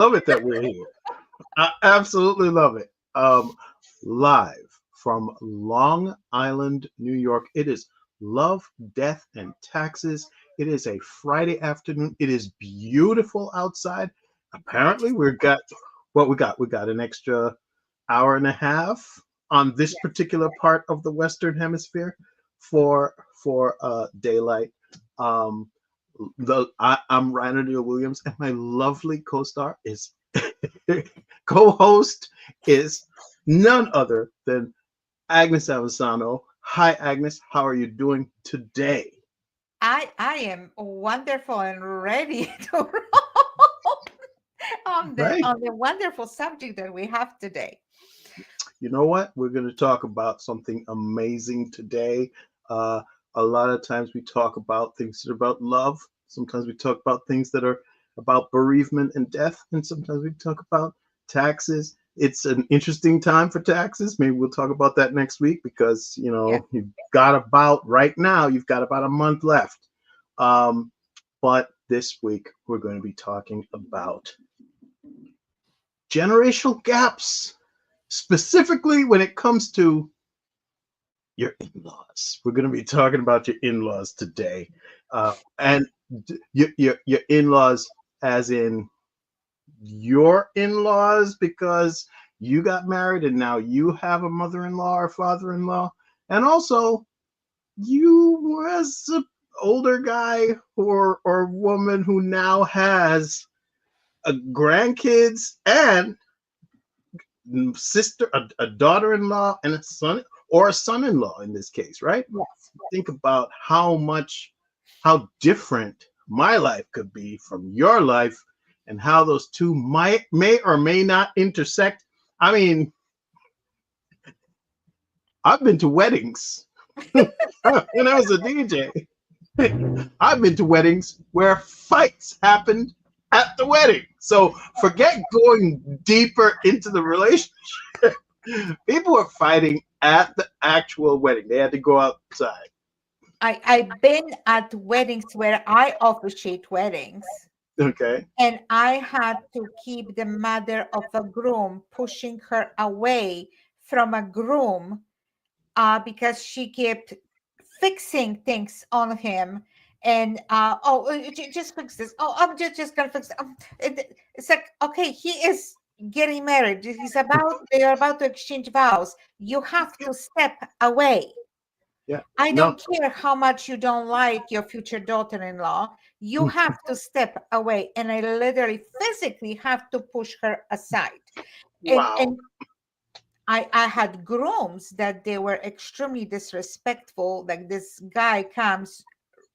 Love it that we're here. I absolutely love it. Live from Long Island, New York. It is Love, Death, and Taxes. It is a Friday afternoon. It is beautiful outside. Apparently, we got an extra hour and a half on this Yeah. particular part of the Western Hemisphere for daylight. Um, I'm Ryan Neal Williams, and my lovely co-star is co-host is none other than Agnes Amisano. Hi, Agnes. How are you doing today? I am wonderful and ready to roll on the Right. on the wonderful subject that we have today. You know what? We're going to talk about something amazing today. Uh, a lot of times we talk about things that are about love. Sometimes we talk about things that are about bereavement and death. And sometimes we talk about taxes. It's an interesting time for taxes. Maybe we'll talk about that next week because, Yeah. you've got about a month left. Um, but this week, we're going to be talking about generational gaps, specifically when it comes to your in-laws. We're going to be talking about your in-laws today, and your in-laws, as in your in-laws, because you got married and now you have a mother-in-law or father-in-law, and also you as an older guy or woman who now has a grandkids and sister, a daughter-in-law, and a son or a son-in-law in this case, right? Yes. Think about how different my life could be from your life, and how those two may or may not intersect. I mean, I've been to weddings when I was a DJ. I've been to weddings where fights happened at the wedding. So forget going deeper into the relationship. People were fighting at the actual wedding. They had to go outside. I've been at weddings where I officiate weddings, Okay. and I had to keep the mother of a groom pushing her away from a groom because she kept fixing things on him. And just fix this. Oh, I'm just gonna fix it. It's like, okay, he is getting married. They are about to exchange vows. You have to step away. Yeah. I No. don't care how much you don't like your future daughter-in-law. You have to step away. And I literally physically have to push her aside. And Wow. and I had grooms that they were extremely disrespectful. Like this guy comes,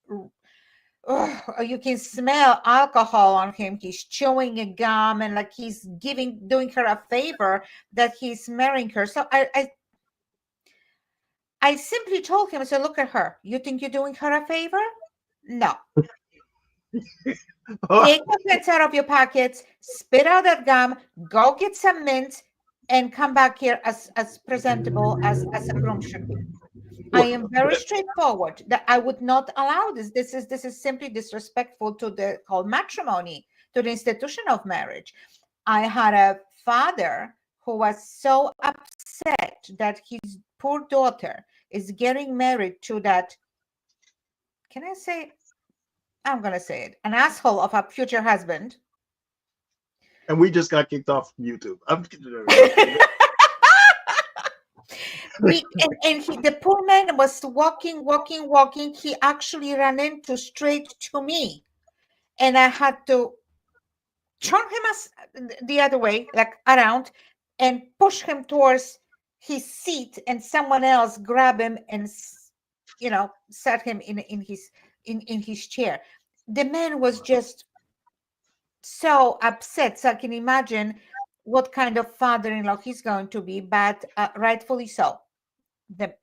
you can smell alcohol on him. He's chewing a gum and like he's doing her a favor that he's marrying her. So I simply told him, I said, look at her. You think you're doing her a favor? No. Take your pants out of your pockets, spit out that gum, go get some mint, and come back here as presentable as a groom should be. I Well, am very straightforward that I would not allow this. This is simply disrespectful to the whole matrimony, to the institution of marriage. I had a father who was so upset that his poor daughter is getting married to that. Can I say? I'm gonna say it. An asshole of a future husband. and we just got kicked off from YouTube. The poor man was walking. He actually ran into straight to me, and I had to turn him the other way, like around, and push him towards his seat, and someone else grab him and set him in his chair. The man was just so upset. So I can imagine what kind of father-in-law he's going to be, but rightfully so. The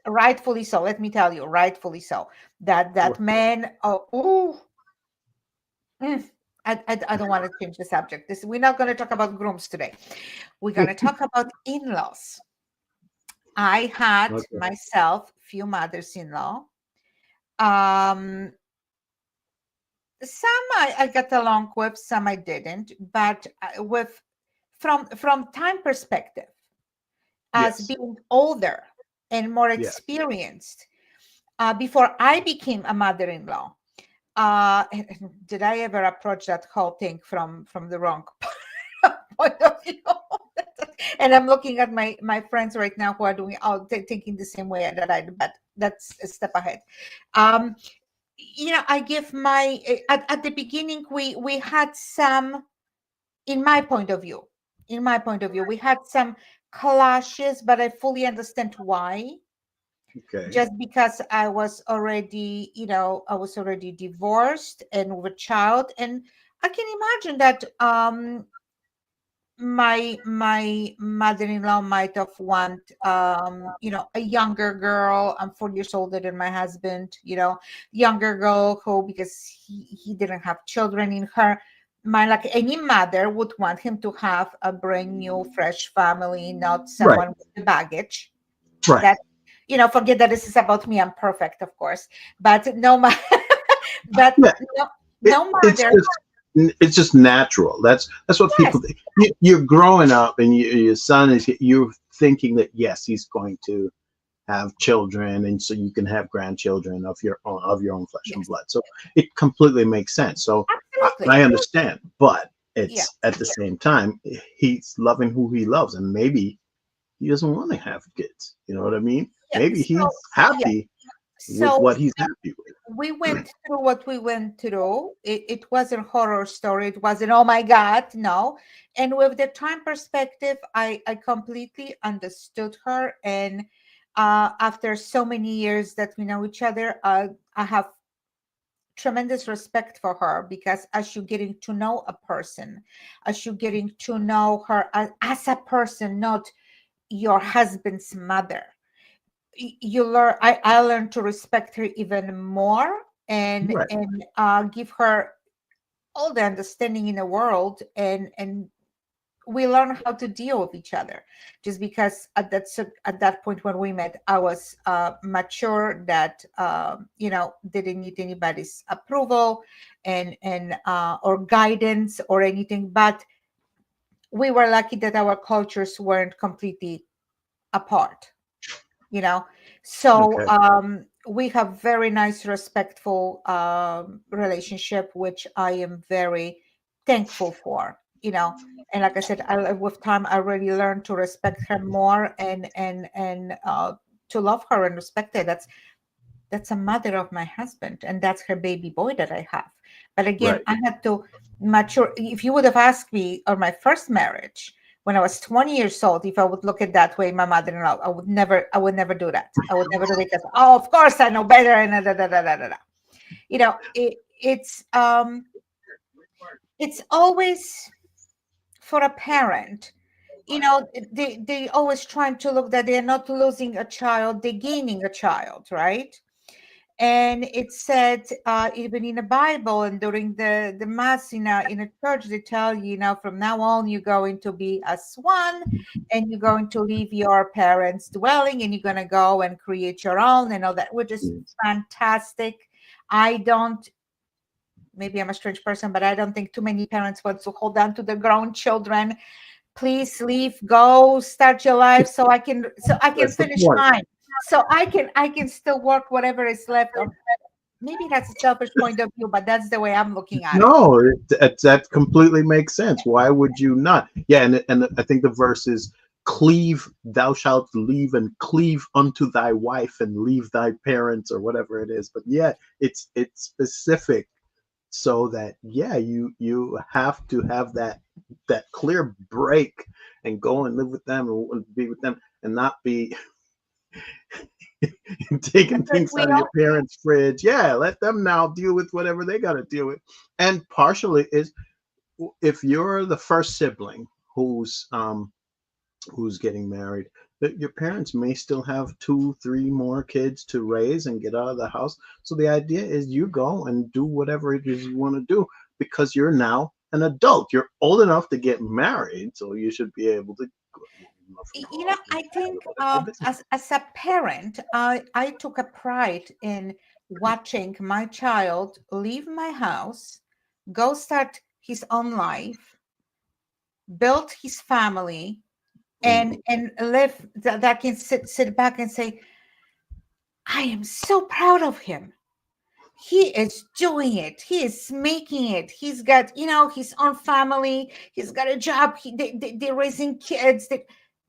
rightfully so. Let me tell you, rightfully so. That man. Oh, ooh, I don't want to change the subject. We're not going to talk about grooms today. We're going to talk about in-laws. I had Okay. myself few mothers-in-law. Um, Some I got along with, some I didn't. But with from time perspective, as Yes. being older and more Yeah. experienced, before I became a mother-in-law, did I ever approach that whole thing from the wrong point of view? And I'm looking at my friends right now who are doing thinking the same way that I do, but that's a step ahead. Um, I give my at the beginning we had some, in my point of view, we had some clashes, but I fully understand why. Okay. Just because I was already divorced and with a child, and I can imagine that my mother-in-law might have want a younger girl. I'm 4 years older than my husband, younger girl who, because he didn't have children in her mind, like any mother would want him to have a brand new fresh family, not Right. someone with the baggage Right. that, forget that this is about me. I'm perfect, of course, but no but Yeah. no, It, no it's mother. just it's just natural. That's what Yes, people think. You're growing up, and your son is. You're thinking that yes, he's going to have children, and so you can have grandchildren of your own flesh and yes, blood. So it completely makes sense. So I absolutely. understand, but Yeah. it's at the same time he's loving who he loves, and maybe he doesn't want to have kids. You know what I mean? Yeah. Maybe So he's yeah. happy with So what he's happy with. we went through what we went through. It wasn't horror story. It wasn't, oh my God, no. And with the time perspective, I completely understood her. And after so many years that we know each other, I have tremendous respect for her, because as you're getting to know a person, as you're getting to know her as a person, not your husband's mother, you learn. I learned to respect her even more, and Right. give her all the understanding in the world, and we learn how to deal with each other. Just because at that point when we met, I was mature, that didn't need anybody's approval and or guidance or anything. But we were lucky that our cultures weren't completely apart, you know so Okay. we have very nice, respectful relationship, which I am very thankful for. And like I said, with time I really learned to respect her more, and to love her and respect her. That's a mother of my husband, and that's her baby boy that I have. But again, Right. I had to mature. If you would have asked me on my first marriage when I was 20 years old, if I would look at that way, my mother-in-law, I would never do that. I would never do it, because, oh, of course I know better, and da, da, da, da, da, da. It's always, for a parent, they always trying to look that they're not losing a child, they're gaining a child, right? And it said, even in the Bible and during the mass in a church, they tell you, from now on you're going to be as one, and you're going to leave your parents' dwelling, and you're going to go and create your own, and all that, which is fantastic. I don't, maybe I'm a strange person, but I don't think too many parents want to hold on to their grown children. Please leave, go, start your life, so I can That's the finish point. mine, so I can still work whatever is left. Or maybe that's a selfish point of view, but that's the way I'm looking at it. No, that completely makes sense. Why would you not? Yeah, and I think the verse is cleave, thou shalt leave and cleave unto thy wife and leave thy parents or whatever it is. But yeah, it's specific so that yeah, you have to have that clear break and go and live with them and be with them and not be taking Because things we out of your all, parents' fridge. Yeah, let them now deal with whatever they got to deal with. And partially is if you're the first sibling who's getting married, that your parents may still have two, three more kids to raise and get out of the house. So the idea is you go and do whatever it is you want to do because you're now an adult. You're old enough to get married, so you should be able to go out and I do think whatever your business. as a parent, I took a pride in watching my child leave my house, go start his own life, build his family, Mhm. and live that I can sit back and say, I am so proud of him. He is doing it. He is making it. He's got, his own family. He's got a job. They're raising kids.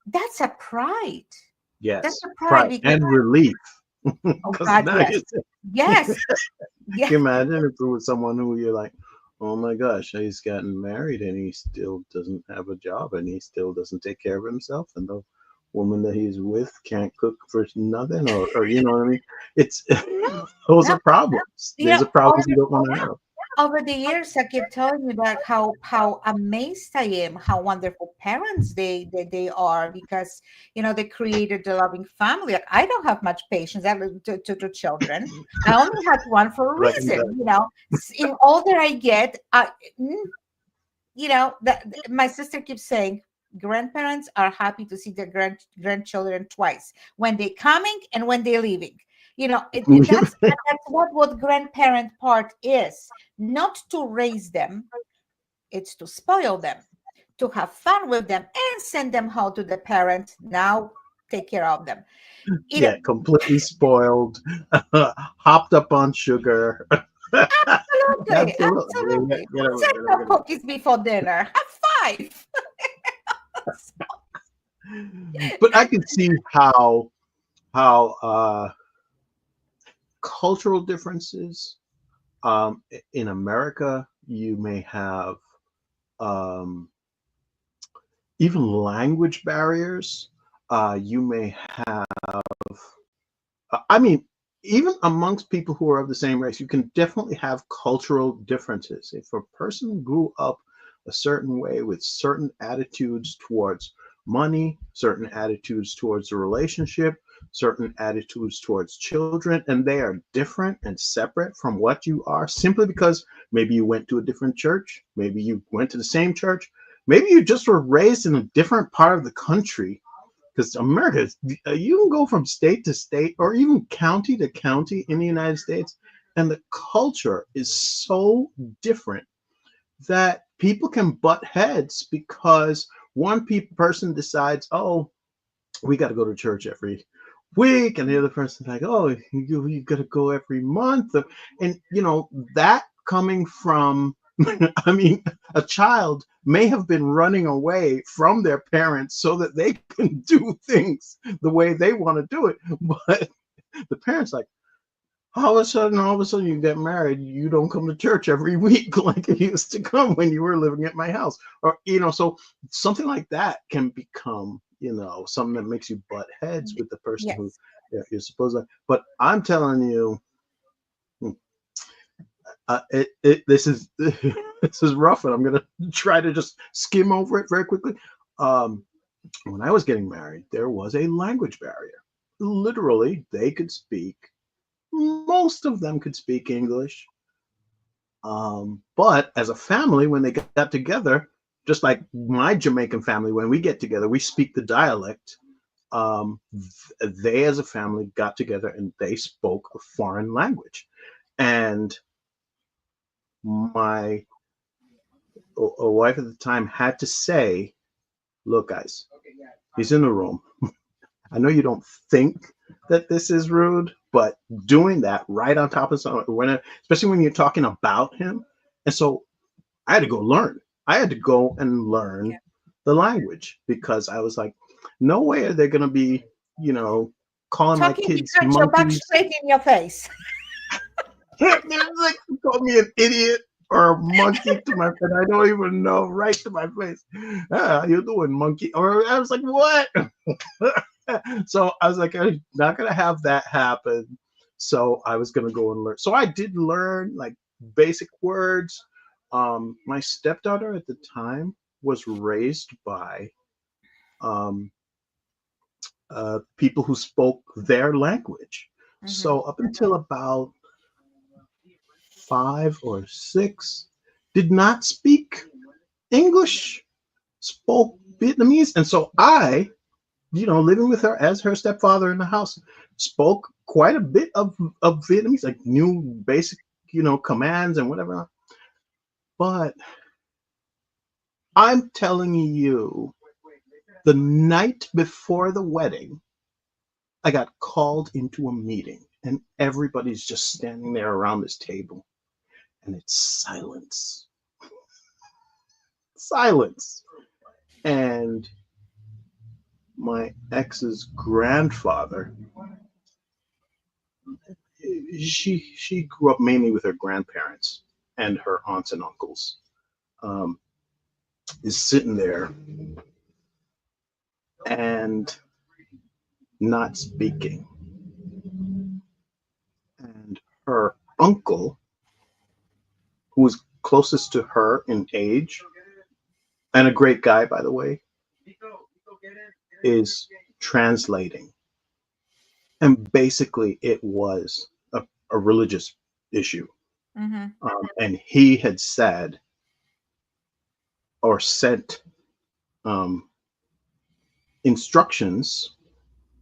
That's a pride. That's Yes, a pride pride because, and relief. oh Because God, now yes. you Yes. can Yeah. you imagine if it was someone who you're like, oh my gosh, he's gotten married and he still doesn't have a job and he still doesn't take care of himself, and the woman that he's with can't cook for nothing, or you know what I mean? It's those No, are problems. you These know, are problems you don't want to have. over the years, I keep telling you that how amazed I am, how wonderful parents they are, because they created a loving family. Like, I don't have much patience to children. I only had one for a But I can reason. In older I get, that my sister keeps saying grandparents are happy to see their grandchildren twice, when they're coming and when they're leaving. That's what grandparent part is, not to raise them, it's to spoil them, to have fun with them and send them home to the parent. Now take care of them. you know yeah, completely spoiled, hopped up on sugar. Absolutely, Absolutely. absolutely. Who said no cookies before dinner? Have five. But I can see how cultural differences. In America, you may have um, even language barriers. You may have, I mean, even amongst people who are of the same race, you can definitely have cultural differences. If a person grew up a certain way with certain attitudes towards money, certain attitudes towards the relationship, certain attitudes towards children, and they are different and separate from what you are simply because maybe you went to a different church, maybe you went to the same church, maybe you just were raised in a different part of the country, because America, you can go from state to state or even county to county in the United States, and the culture is so different that people can butt heads because one person decides, oh, we got to go to church every week, and the other person's like, oh, you got to go every month, and that coming from I mean, a child may have been running away from their parents so that they can do things the way they want to do it, but the parents like, all of a sudden you get married, you don't come to church every week like you used to come when you were living at my house, or so something like that can become something that makes you butt heads with the person who, Yes. yeah, you're supposed to. But I'm telling you, this is this is rough, and I'm gonna try to just skim over it very quickly. um when I was getting married, there was a language barrier. Literally, they could speak, most of them could speak English. But as a family, when they got together, just like my Jamaican family, when we get together, we speak the dialect. They, as a family, got together and they spoke a foreign language. And my wife at the time had to say, look, guys, he's in the room. I know you don't think that this is rude, but doing that right on top of someone, especially when you're talking about him. And so I had to go learn. I had to go and learn Yeah. the language because I was like, no way are they going to be, you know, calling my Talking kids behind your back, monkeys. straight in your face. They're like, call me an idiot or a monkey to my face. I don't even know, right to my face. Ah, how you doing, monkey? Or I was like, what? So I was like, I'm not going to have that happen. So I was going to go and learn. So I did learn like basic words. My stepdaughter at the time was raised by um, people who spoke their language. Hmm. So up until about 5 or 6, did not speak English, spoke Vietnamese. And so I, living with her as her stepfather in the house, spoke quite a bit of Vietnamese, like new basic, commands and whatever. But I'm telling you, the night before the wedding, I got called into a meeting, and everybody's just standing there around this table, and it's silence. Silence. And my ex's grandfather, she grew up mainly with her grandparents and her aunts and uncles, um, is sitting there and not speaking. And her uncle, who was closest to her in age, and a great guy, by the way, is translating. And basically, it was a religious issue. Mm-hmm. And he had said or sent um, instructions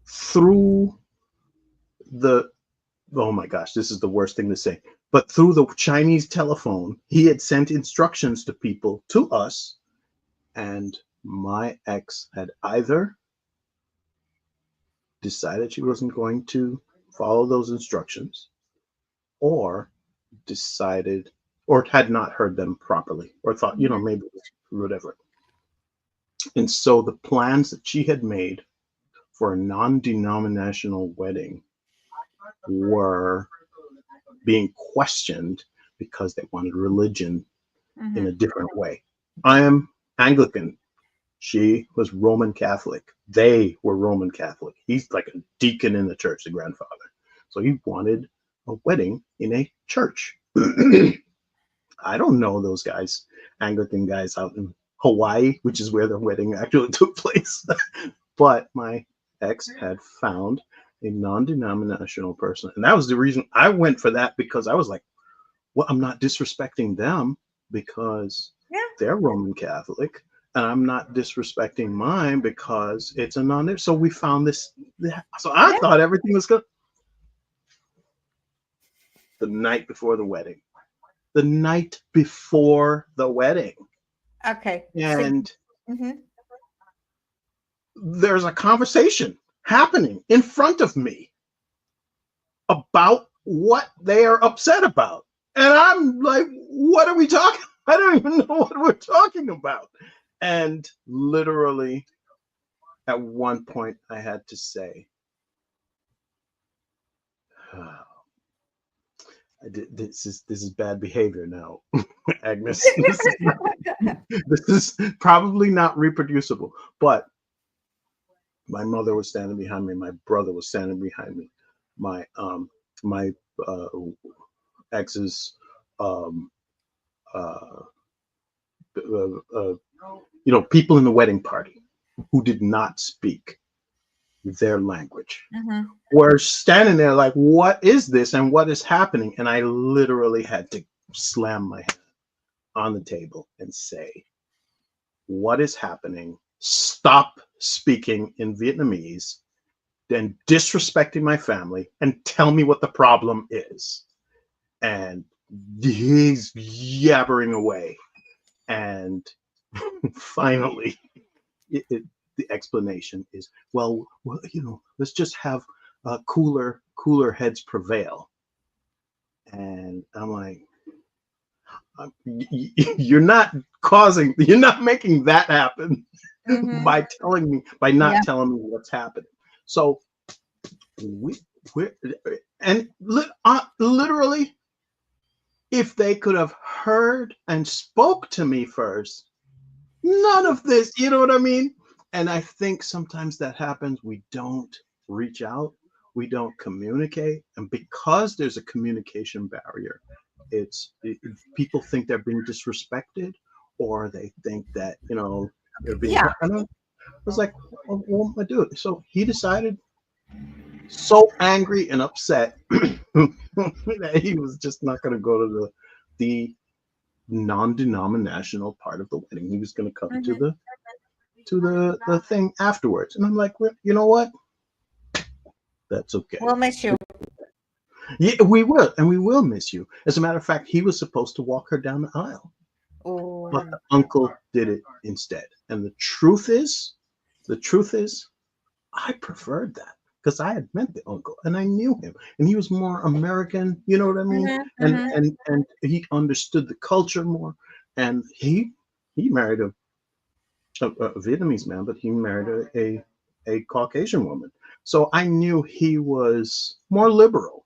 through the, oh my gosh, this is the worst thing to say, but through the Chinese telephone, he had sent instructions to people, to us, and my ex had either decided she wasn't going to follow those instructions, or decided, or had not heard them properly, or thought, maybe it was whatever. And so the plans that she had made for a non-denominational wedding were being questioned because they wanted religion in a different way. I am Anglican. She was Roman Catholic. They were Roman Catholic. He's like a deacon in the church, the grandfather. So he wanted a wedding in a church. I don't know those guys, Anglican guys out in Hawaii, which is where the wedding actually took place. But my ex had found a non-denominational person. And that was the reason I went for that, because I was like, well, I'm not disrespecting them because they're Roman Catholic. And I'm not disrespecting mine because it's a non. So we found this. So I thought everything was good. The night before the wedding. The night before the wedding. Okay. And there's a conversation happening in front of me about what they are upset about. And I'm like, what are we talking? I don't even know what we're talking about. And literally at one point I had to say, this is bad behavior now, Agnes. This is probably not reproducible, but my mother was standing behind me. My brother was standing behind me. My ex's people in the wedding party who did not speak their language were standing there like, what is this and what is happening? And I literally had to slam my hand on the table and say, what is happening? Stop speaking in Vietnamese, then disrespecting my family, and tell me what the problem is. And he's yabbering away. And finally, the explanation is, well, let's just have cooler heads prevail. And I'm like, you're not making that happen by not telling me what's happening. So literally, if they could have heard and spoke to me first, none of this, you know what I mean? And I think sometimes that happens. We don't reach out, we don't communicate, and because there's a communication barrier, people think they're being disrespected, or they think that they're being. I was like, well, what am I doing? So he decided, so angry and upset, that he was just not going to go to the non-denominational part of the wedding. He was going to come to the thing afterwards. And I'm like, well, you know what? That's okay. We'll miss you. Yeah, we will, and we will miss you. As a matter of fact, he was supposed to walk her down the aisle, but Oh, the uncle did it instead. And the truth is, I preferred that because I had met the uncle and I knew him, and he was more American. You know what I mean? hmm And hmm and and he understood the culture more, and he married a Vietnamese man, but he married a Caucasian woman. So I knew he was more liberal,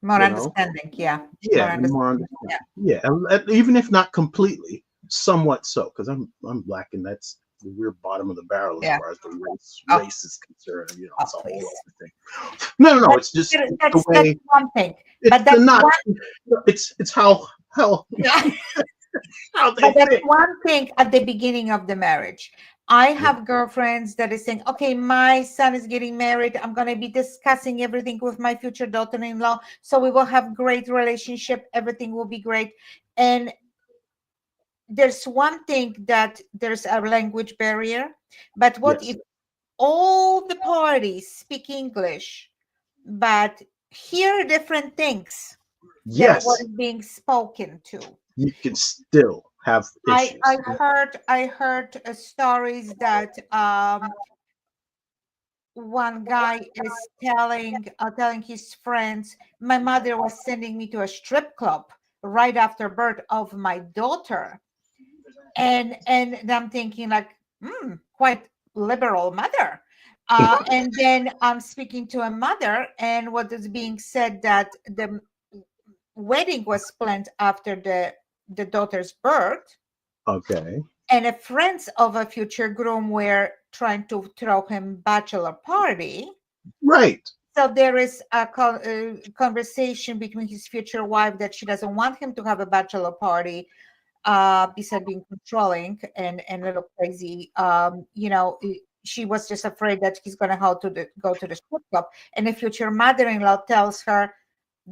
More you know. understanding. Yeah. More Yeah, and more understanding. Yeah. understanding. Yeah, even if not completely, somewhat so, because I'm black, and that's we're bottom of the barrel as Yeah. far as the Oh, race is concerned. You know, oh, it's a whole please. other thing. No. But It's just the that's way one thing. it's But the that's not. one. It's how Yeah. how But they that's think. one thing at the beginning of the marriage. I Yeah, have girlfriends that is saying, okay, my son is getting married. I'm going to be discussing everything with my future daughter-in-law. So we will have great relationship. Everything will be great. And there's one thing that there's a language barrier. But what yes, if all the parties speak English, but hear different things than what yes, is being spoken to? you can still have I issues. heard stories that one guy is telling his friends, my mother was sending me to a strip club right after birth of my daughter, and I'm thinking like, quite liberal mother. And then I'm speaking to a mother, and what is being said that the wedding was planned after the daughter's birth, Okay, and a friends of a future groom were trying to throw him bachelor party. right, So there is a conversation between his future wife that she doesn't want him to have a bachelor party, besides being controlling and a little crazy. She was just afraid that he's going to go to the strip club, and the future mother-in-law tells her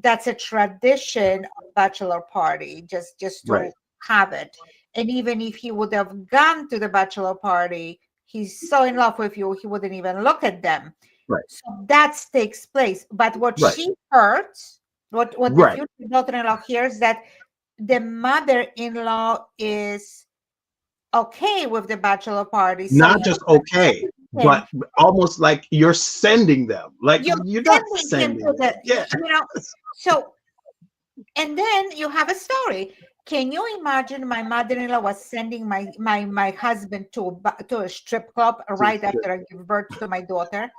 that's a tradition of bachelor party, just right, to have it. And even if he would have gone to the bachelor party, he's so in love with you, he wouldn't even look at them. right, So that takes place. But what right, she heard, what the right. future daughter-in-law hears, that the mother-in-law is okay with the bachelor party. So Not just okay, him, but almost like you're sending them. Like you're you're not sending him sending to them. the, Yeah. so, and then you have a story. Can you imagine my mother-in-law was sending my husband to a strip club right after I give birth to my daughter?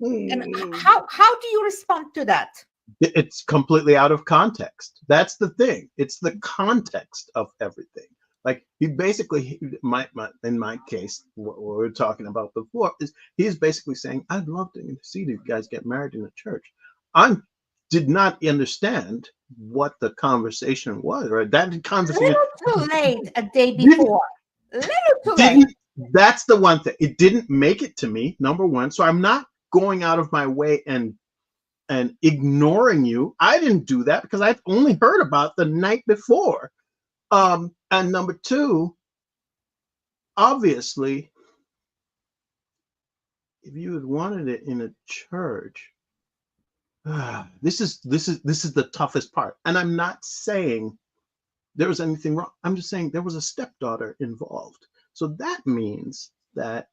And Mm. how do you respond to that? It's completely out of context. That's the thing. It's the context of everything. Like he basically, in my case, what we were talking about before is he's basically saying, "I'd love to see you guys get married in a church." I did not understand what the conversation was, right? That conversation Little too late a day didn't before. Little too late. didn't. That's the one thing. It didn't make it to me. Number one, so I'm not going out of my way and ignoring you. I didn't do that because I've only heard about the night before. And number two, obviously, if you had wanted it in a church, this is the toughest part. And I'm not saying there was anything wrong. I'm just saying there was a stepdaughter involved. So that means that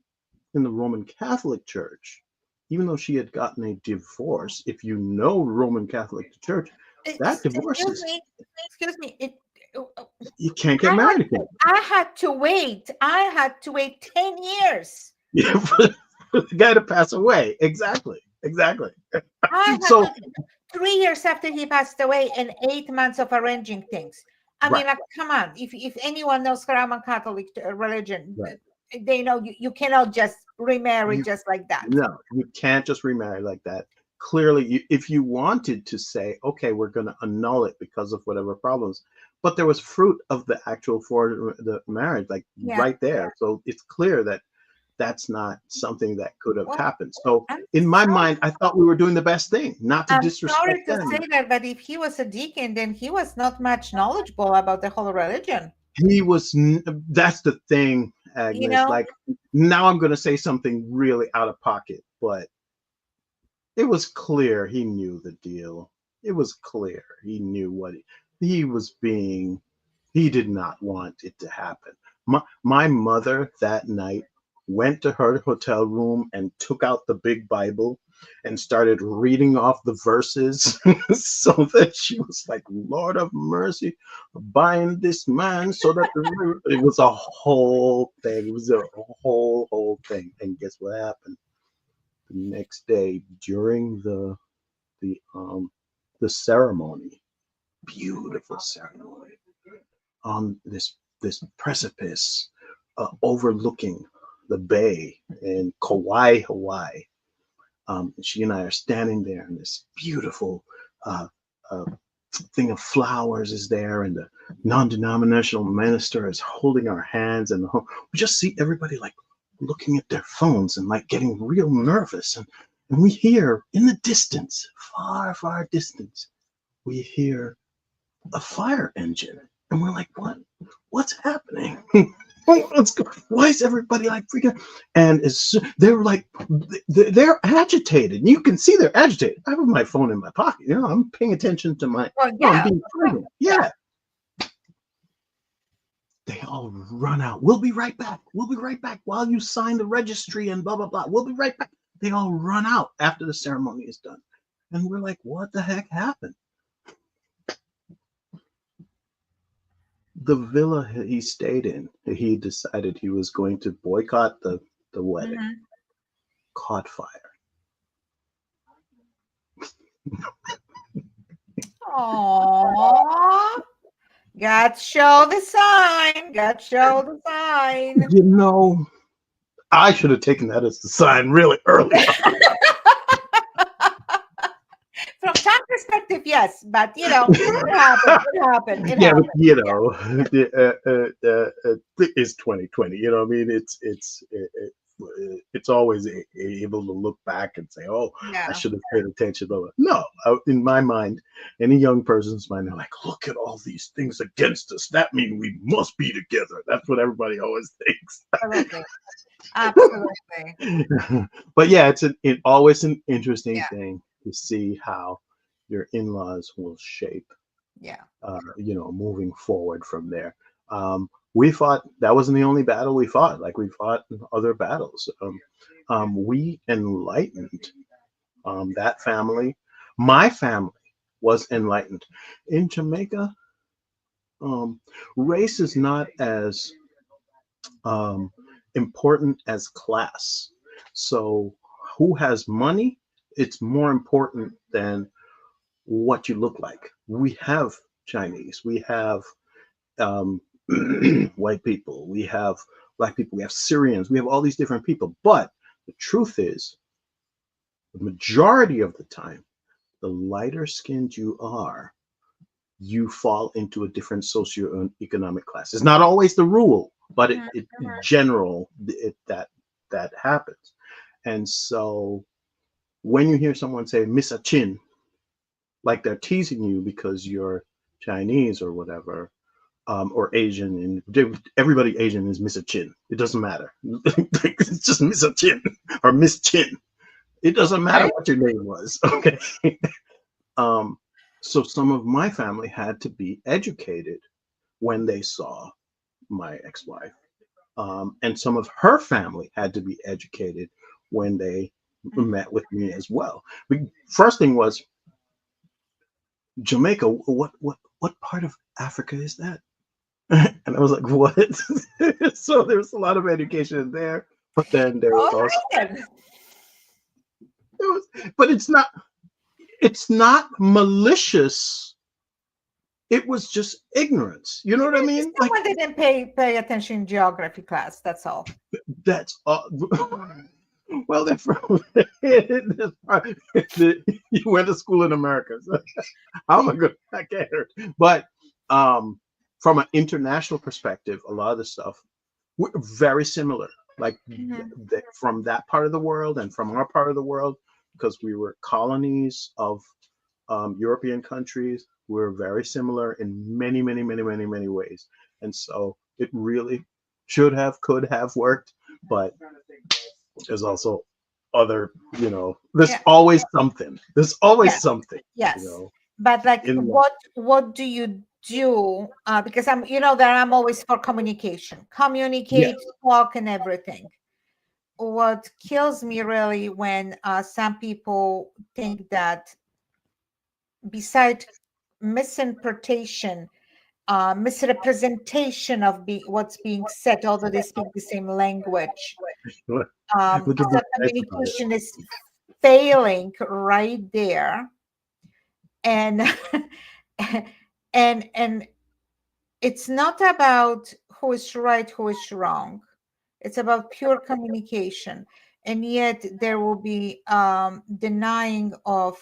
in the Roman Catholic Church, even though she had gotten a divorce, if you know Roman Catholic Church, that divorce Excuse is me. Excuse me. you can't get married again. I had to wait. I had to wait 10 years. Yeah, for the guy to pass away. Exactly. I had So to 3 years after he passed away and 8 months of arranging things. I mean, right, like, come on. If anyone knows Roman Catholic religion, right. they know you cannot just remarry You just like that. no, you can't just remarry like that. Clearly, if you wanted to say, okay, we're going to annul it because of whatever problems, but there was fruit of the actual for the marriage, like Yeah. right there. So it's clear that that's not something that could have Well, happened. So I'm in my sorry. mind, I thought we were doing the best thing, not to I'm disrespect sorry to them. say that, but if he was a deacon, then he was not much knowledgeable about the whole religion. He was. That's the thing, You Agnes. know, Like now, I'm going to say something really out of pocket, but it was clear he knew the deal. It was clear he knew what he was being. He did not want it to happen. My mother that night went to her hotel room and took out the big Bible and started reading off the verses so that she was like, Lord of mercy, bind this man so that it was a whole thing. It was a whole thing. And guess what happened? The next day during the um the ceremony, beautiful ceremony on this precipice overlooking the bay in Kauai, Hawaii. She and I are standing there, and this beautiful uh, uh, thing of flowers is there, and the non-denominational minister is holding our hands, and we just see everybody like looking at their phones and like getting real nervous, and we hear in the distance, far distance, we hear a fire engine, and we're like, what's happening? Why is everybody like freaking? And they're like, they're agitated. You can see they're agitated. I have my phone in my pocket. I'm paying attention to my. Well, No, I'm yeah. being present. Yeah. They all run out. We'll be right back. We'll be right back while you sign the registry and blah blah blah. We'll be right back. They all run out after the ceremony is done, and we're like, what the heck happened? The villa he stayed in, he decided he was going to boycott the wedding, caught fire. Aww. God show the sign. God show the sign. I should have taken that as the sign really early. From time perspective, yes, but it happened. It happened. It Yeah, happened. It's 2020. You know what I mean? It's always able to look back and say, "Oh, I Yeah. should have paid attention." No, in my mind, any young person's mind, they're like, "Look at all these things against us. That means we must be together." That's what everybody always thinks. Absolutely. Absolutely. But yeah, it's always an interesting Yeah. thing to see how your in-laws will shape, Yeah. moving forward from there. We fought. That wasn't the only battle we fought. Like we fought other battles. We enlightened that family. My family was enlightened. In Jamaica, race is not as important as class. So, who has money? It's more important than what you look like. We have Chinese, we have um, white people, we have black people, we have Syrians, we have all these different people. But the truth is, the majority of the time, the lighter skinned you are, you fall into a different socioeconomic class. It's not always the rule, but it in general that happens. And so when you hear someone say "Miss a chin," like they're teasing you because you're Chinese or whatever, or Asian, and everybody Asian is Miss a chin. It doesn't matter. It's just Miss a chin or Miss Chin. It doesn't matter what your name was. Okay. So some of my family had to be educated when they saw my ex-wife, and some of her family had to be educated when they met with me as well. First thing was Jamaica. What part of Africa is that? And I was like, what? So there's a lot of education there, but then there was also but it's not malicious. It was just ignorance. You know what I mean? Someone didn't pay attention in geography class. That's all. That's well, they're from you went to school in America. So how am I good? I can't hurt. But from an international perspective, a lot of the stuff we're very similar. Like from that part of the world and from our part of the world, because we were colonies of European countries, we're very similar in many, many, many, many, many ways. And so it really could have worked, but there's also other, there's Yeah. always something. There's always Yes. something, Yes. But like, in life. what do you do? Because I'm, that I'm always for communication, Yeah. communicate, talk, and everything. What kills me really when some people think that beside misinterpretation, misrepresentation of what's being said, although they speak the same language, We can be so nice about it. communication is failing right there, and and it's not about who is right, who is wrong. It's about pure communication, and yet there will be denying of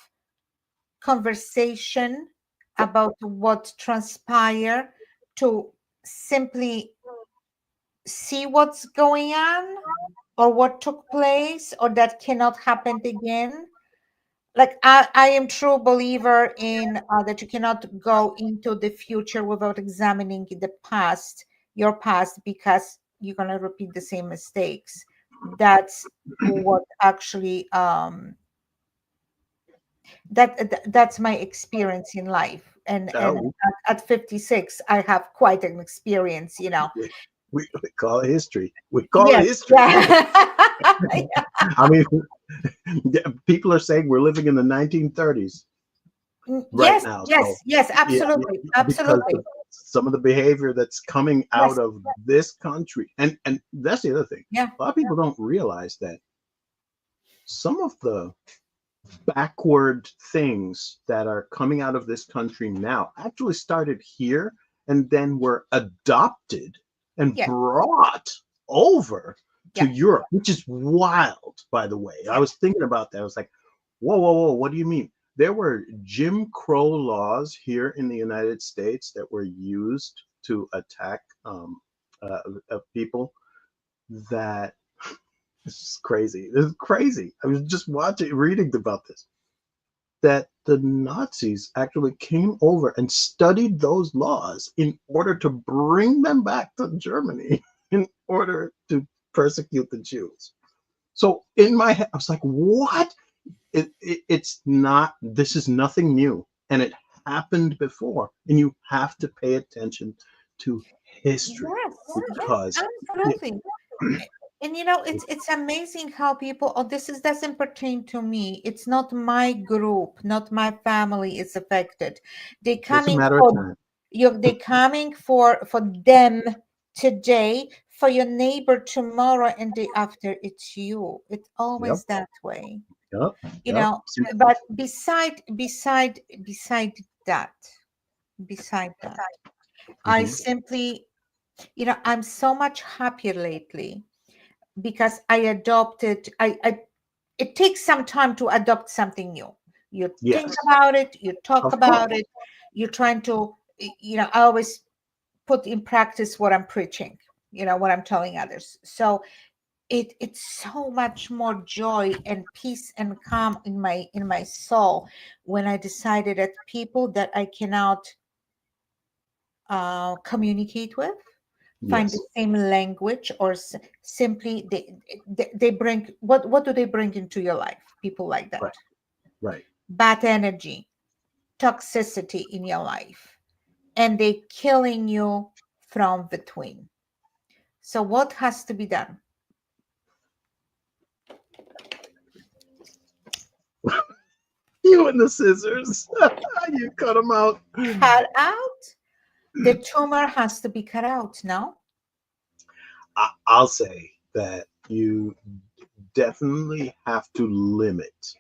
conversation about what transpired to simply see what's going on or what took place or that cannot happen again. Like I am true believer in that you cannot go into the future without examining the past, your past, because you're going to repeat the same mistakes. That's what actually that's my experience in life, and No, at 56 I have quite an experience. we, we call it history. We call it Yes, history. yeah. I mean, people are saying we're living in the 1930s right Yes, now. So, yes, yeah, absolutely, because absolutely. some of the behavior that's coming Yes, out of this country, and that's the other thing. yeah, A lot of people don't realize that some of the backward things that are coming out of this country now actually started here and then were adopted and yeah, brought over to yeah, Europe, which is wild, by the way. I yeah, was thinking about that. I was like, whoa, whoa, whoa, what do you mean? There were Jim Crow laws here in the United States that were used to attack people that this is crazy. This is crazy. I was just reading about this, that the Nazis actually came over and studied those laws in order to bring them back to Germany in order to persecute the Jews. So in my head, I was like, what? It's not, this is nothing new. And it happened before. And you have to pay attention to history yes, because it, absolutely. And it's amazing how people, oh, doesn't pertain to me. It's not my group, not my family is affected. They it's a coming matter of for time. you, they coming for them today, for your neighbor tomorrow, and the after it's you. It's Yep, always that way. yep, You yep. know, but that, beside that, I Mhm. simply, I'm so much happier lately because I adopted I it takes some time to adopt something new. You think Yes, about it, you talk of course. about it, you're trying to, I always put in practice what I'm preaching, what I'm telling others. So it's so much more joy and peace and calm in my soul when I decided that people that I cannot communicate with find the Yes, same language, or simply they bring, what do they bring into your life? People like right, that, right. bad energy, toxicity in your life, and they killing you from between. So what has to be done? You and the scissors. You cut them out. Cut out. The tumor has to be cut out now. I'll say that you definitely have to limit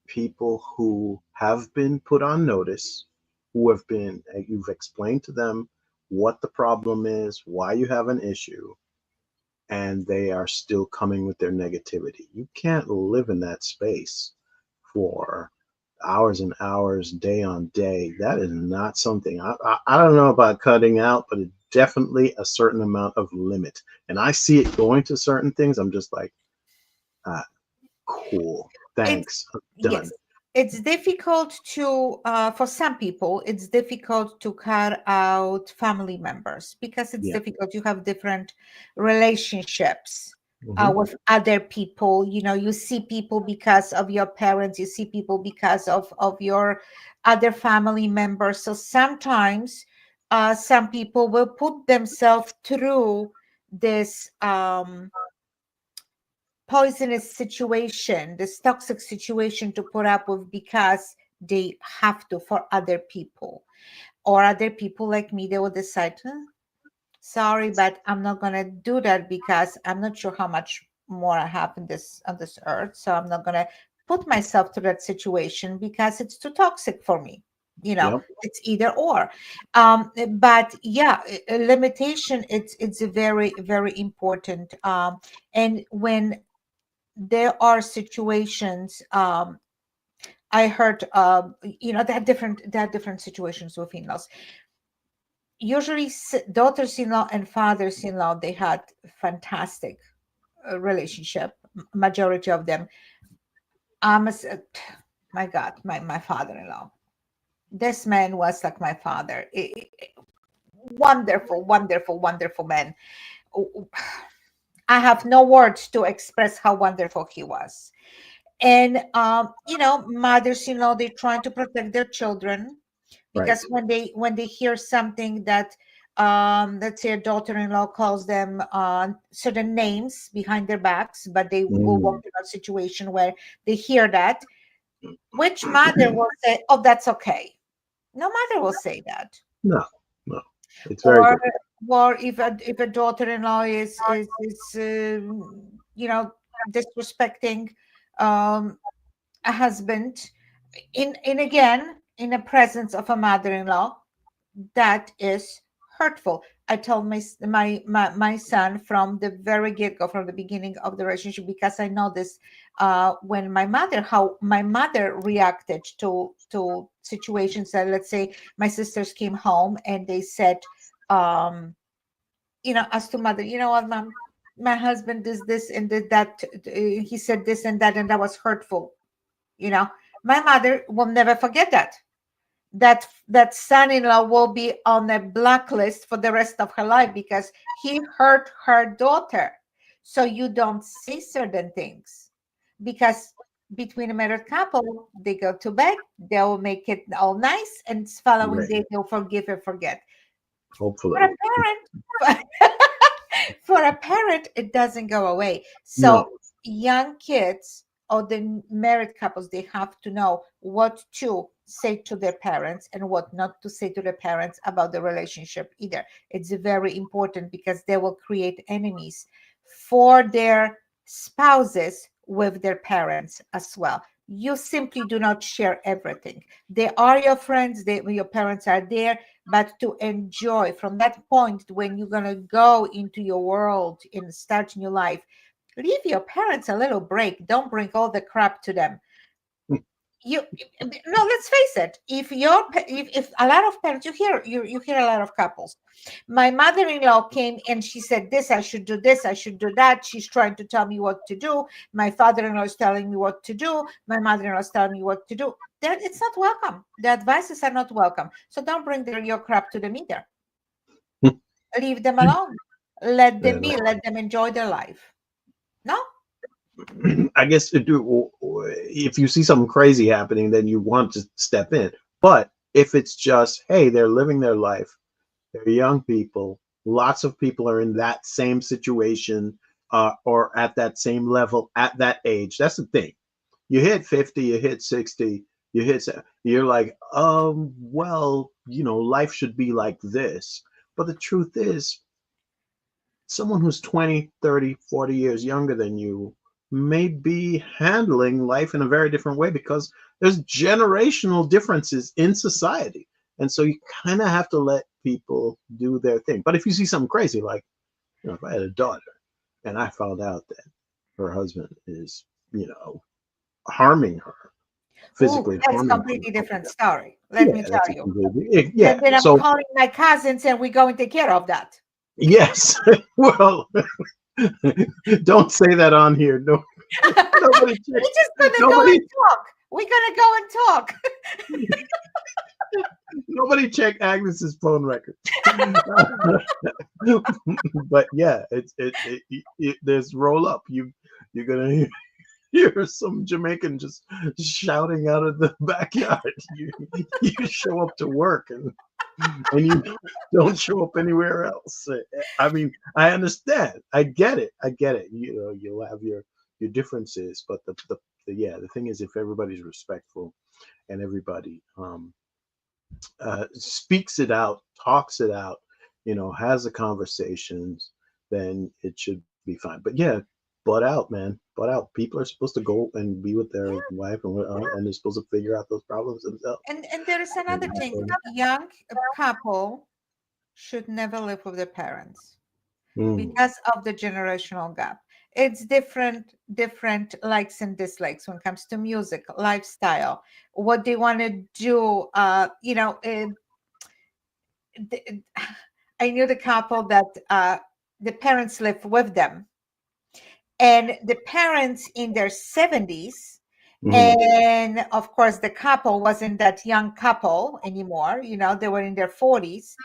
people who have been put on notice, who have been, you've explained to them what the problem is, why you have an issue, and they are still coming with their negativity. You can't live in that space for hours and hours, day on day. That is not something I don't know about cutting out, but it definitely a certain amount of limit. And I see it going to certain things. I'm just like, ah, cool. It's Thanks. I'm done. Yes, it's difficult to for some people. It's difficult to cut out family members because it's Yeah. difficult. You have different relationships Hmm. with other people. You know, you see people because of your parents, you see people because of your other family members. So sometimes some people will put themselves through this poisonous situation, this toxic situation to put up with because they have to for other people. Or other people like me, they will decide, "Huh, sorry, but I'm not gonna do that because I'm not sure how much more I have in this on this earth. So I'm not gonna put myself through that situation because it's too toxic for me." You know, Yep. it's either or. But yeah, a limitation, it's a very, very important. And when there are situations, I heard, you know, there are different situations with in-laws. Usually daughters-in-law and fathers-in-law, they had fantastic relationship, majority of them. My god, my father-in-law, this man was like my father. Wonderful, wonderful, wonderful man. I have no words to express how wonderful he was. And you know, mothers-in-law, they're trying to protect their children, Right. because when they hear something that, let's say a daughter-in-law calls them certain names behind their backs, but they will walk Mm. in a situation where they hear that, which mother will say, oh, that's okay? No mother will say that. No, no, it's very Or different. if a daughter-in-law is you know, disrespecting um a husband, in again in the presence of a mother-in-law, that is hurtful. I told my son from the very get-go, from the beginning of the relationship, because I know this, when how my mother reacted to situations that, let's say, my sisters came home and they said, um you know, as to mother, you know what, mom, my husband does this and did that, he said this and that, and that was hurtful. You know, my mother will never forget that. That son-in-law will be on a blacklist for the rest of her life because he hurt her daughter. So you don't say certain things, because between a married couple, they go to bed, they'll make it all nice, and following Right. day they'll forgive and forget. For a Hopefully. parent, for a parent, it doesn't go away. So No. young kids or the married couples, they have to know what to say to their parents and what not to say to their parents about the relationship either. It's very important because they will create enemies for their spouses with their parents as well. You simply do not share everything. They are your friends, your parents are there, but to enjoy from that point when you're going to go into your world and start new life, leave your parents a little break. Don't bring all the crap to them. You No, let's face it, if a lot of parents, you hear a lot of couples. My mother-in-law came and she said this, I should do this, I should do that. She's trying to tell me what to do. My father-in-law is telling me what to do. My mother-in-law is telling me what to do. That it's not welcome. The advices are not welcome. So don't bring your crap to them either. Leave them alone. Let them Yeah. be. Let them enjoy their life. No. I guess if you see something crazy happening, then you want to step in. But if it's just, hey, they're living their life, they're young people, lots of people are in that same situation, or at that same level at that age. That's the thing. You hit 50, you hit 60, you're like, well, life should be like this. But the truth is, someone who's 20, 30, 40 years younger than you may be handling life in a very different way because there's generational differences in society. And so you kind of have to let people do their thing. But if you see something crazy, like, if I had a daughter and I found out that her husband is, harming her, Oh, physically that's harming completely her. different story. Let Yeah, me tell that's a you. completely, Then, yeah. then I'm So, calling my cousins and we go and take care of that. yes, well, don't say that on here. No, nobody, We're just gonna go nobody. and talk. We're gonna go and talk. Nobody check Agnes's phone records. But yeah, there's roll up. You're gonna hear some Jamaican just shouting out of the backyard. You show up to work and you don't show up anywhere else. I mean, I understand. I get it. I get it. You know, you'll have your differences, but yeah, the thing is, if everybody's respectful and everybody speaks it out, talks it out, has the conversations, then it should be fine. But yeah, butt out, man, butt out. People are supposed to go and be with their Yeah, wife and they're supposed to figure out those problems themselves. and there is And, another thing. Young couple should never live with their parents mm, because of the generational gap. It's different likes and dislikes when it comes to music, lifestyle, what they want to do. The, I knew the couple that the parents lived with them, and the parents in their 70s, mm, and of course the couple wasn't that young couple anymore, they were in their 40s,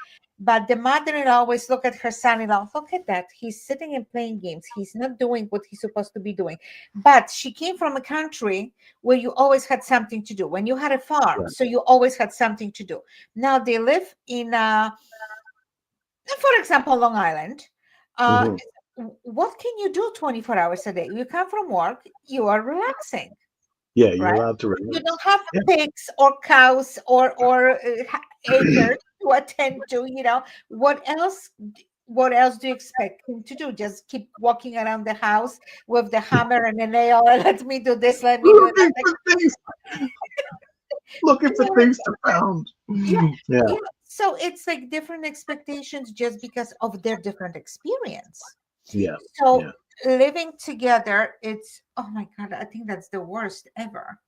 but the mother-in-law always look at her son-in-law, look at that, he's sitting and playing games, he's not doing what he's supposed to be doing. But she came from a country where you always had something to do, when you had a farm, right. so you always had something to do. Now they live in for example, Long Island. uh, Hmm. what can you do 24 hours a day? You come from work, you are relaxing, Yeah, you're right? allowed to You don't relax. have Yeah. pigs or cows or acres to attend to. What else do you expect him to do? Just keep walking around the house with the hammer and the nail and let me do this, let me do that. looking for things, looking for things to pound. Yeah, Yeah, so it's like different expectations just because of their different experience. yeah, So yeah. living together, it's, oh my God, I think that's the worst ever.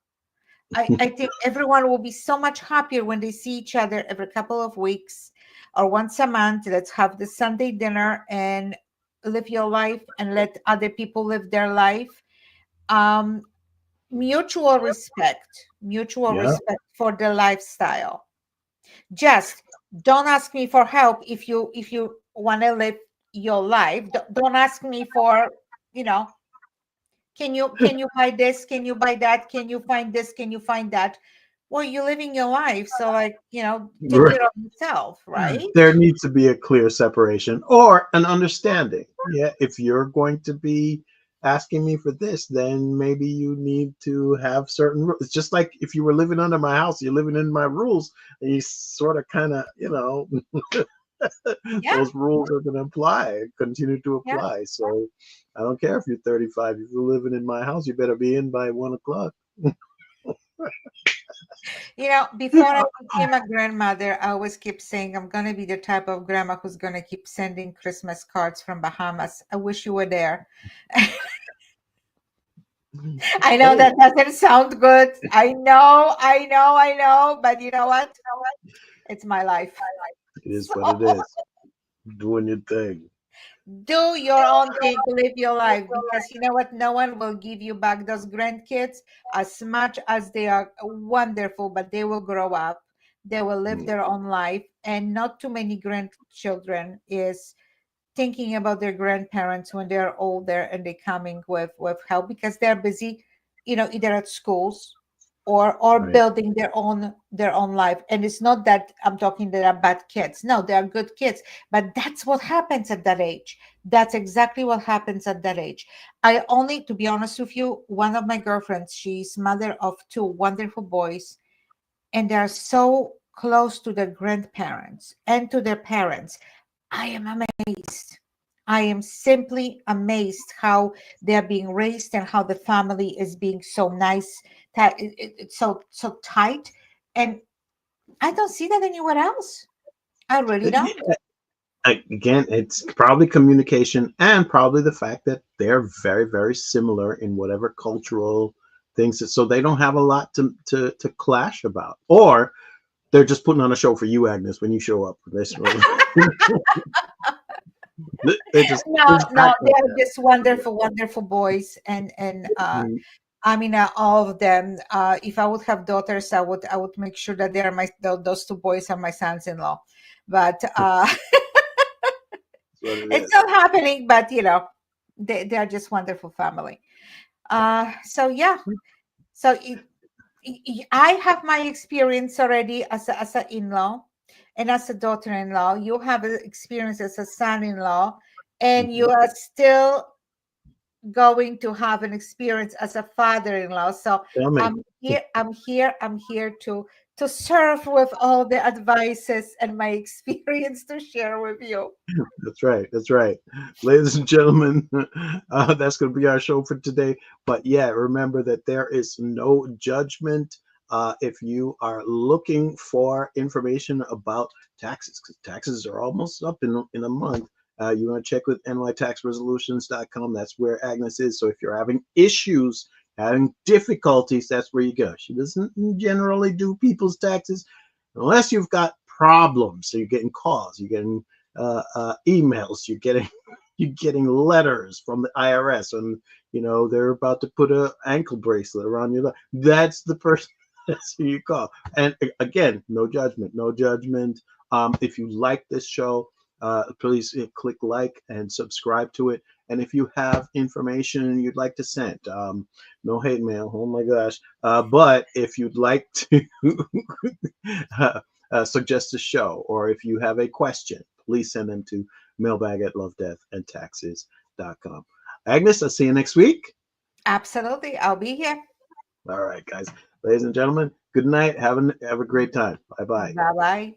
I think everyone will be so much happier when they see each other every couple of weeks or once a month. Let's have the Sunday dinner and live your life and let other people live their life. Um, mutual Yeah. respect for the lifestyle. Just don't ask me for help if you want to live your life. Don't ask me for, you know, can you buy this? Can you buy that? Can you find this? Can you find that? Well, you're living your life, so like, take Right. care of yourself, right? There needs to be a clear separation or an understanding. Yeah, if you're going to be asking me for this, then maybe you need to have certain rules. It's just like if you were living under my house, you're living in my rules, and you sort of kind of, Yeah, those rules are going to apply, continue to yeah. apply. So I don't care if you're 35. If you're living in my house, you better be in by 1 o'clock. Before I became a grandmother, I always keep saying I'm gonna be the type of grandma who's gonna keep sending Christmas cards from Bahamas. I wish you were there. I know Hey, that doesn't sound good. I know, but you know what? It's my life. it is what it So is. Doing your thing. do your own thing, live your life, because you know what? No one will give you back those grandkids as much as they are wonderful, but they will grow up, they will live Mm, their own life, and not too many grandchildren is thinking about their grandparents when they're older and they're coming with help because they're busy, either at schools or right. building their own life. And it's not that I'm talking that are bad kids. No, they are good kids. But that's what happens at that age. That's exactly what happens at that age. I only, to be honest with you, one of my girlfriends, she's mother of two wonderful boys, and they're so close to their grandparents and to their parents. I am amazed. I am simply amazed how they're being raised and how the family is being so nice, it's so tight, and I don't see that anywhere else. I really don't. Yeah, again, it's probably communication and probably the fact that they're very, very similar in whatever cultural things. So they don't have a lot to clash about. Or they're just putting on a show for you, Agnes, when you show up. They just No, there's no, act they like are that. just wonderful, wonderful boys, and Mm, I mean, all of them. If I would have daughters, I would make sure that they are those two boys are my sons-in-law. But That's what it it's is. not happening. But they are just wonderful family. So yeah, so I have my experience already as a in-law and as a daughter-in-law. You have experience as a son-in-law, and you Mhm. are still going to have an experience as a father-in-law. So Tell me. I'm here to serve with all the advices and my experience to share with you. That's right. That's right. Ladies and gentlemen, that's going to be our show for today. But yeah, remember that there is no judgment if you are looking for information about taxes, because taxes are almost up in a month. You want to check with nytaxresolutions.com. That's where Agnes is. So if you're having issues, having difficulties, that's where you go. She doesn't generally do people's taxes unless you've got problems. So you're getting calls, you're getting emails, you're getting letters from the IRS, and they're about to put a ankle bracelet around your leg. That's the person. That's who you call. And again, no judgment, no judgment. If you like this show, please click like and subscribe to it. And if you have information you'd like to send, no hate mail. Oh my gosh! But if you'd like to suggest a show, or if you have a question, please send them to mailbag@lovedeathandtaxes.com. Agnes, I'll see you next week. Absolutely, I'll be here. All right, guys. Ladies and gentlemen, good night. Have a great time. Bye bye. Bye bye.